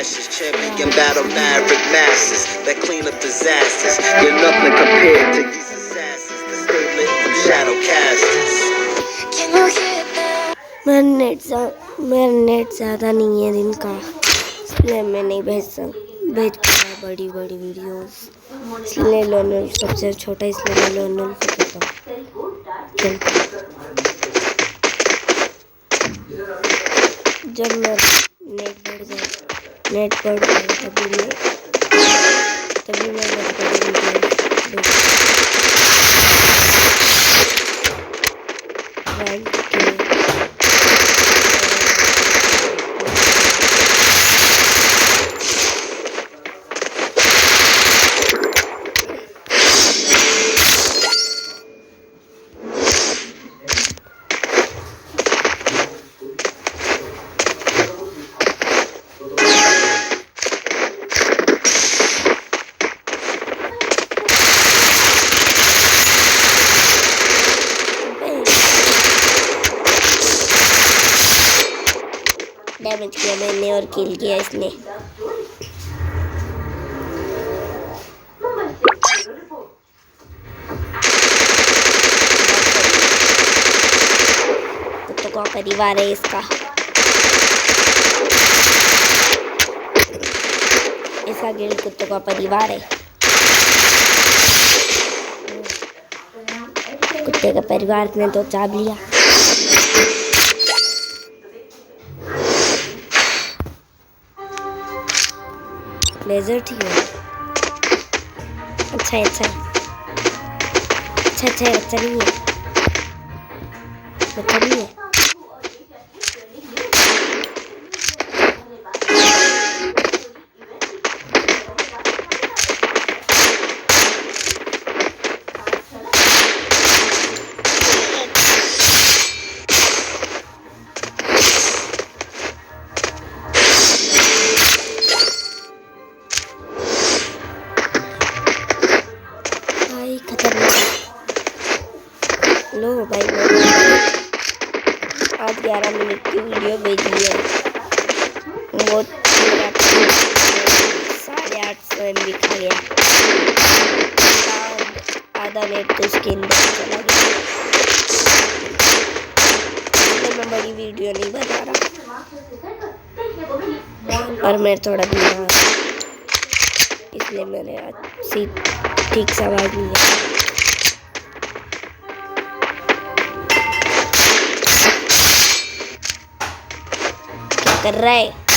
ashes, champion battle maverick masses that clean up disasters. You're nothing compared to these assassins that stay lit from shadow casters. मेरा net ज़्यादा नहीं है दिन का, इसलिए मैं नहीं भेज पा रहा बड़ी वीडियोस, इसलिए लोनल सबसे छोटा, इसलिए मैं लोनल खेलता हूँ। जब मैं नेट बढ़ जाए तभी मैं बड़ी वीडियोस रैंक के डैमेज किया मैंने और किल किया इसने। कुत्तों का परिवार है इसका गिल्ड कुत्तों का परिवार है। कुत्ते का परिवार ने तो चाप लिया। डेजर्ट ही है। अच्छा नहीं है। अच्छा नहीं है। लो भाई आज 11 मिनट की वीडियो भेजी है। वो 850 MB खा गया। आधा नेट तो उसके अंदर चला गया। मैं बड़ी वीडियो नहीं बना रहा और मैं थोड़ा बीमार, इसलिए मैंने ठीक से आवाज़ नहीं है। कर रहा है।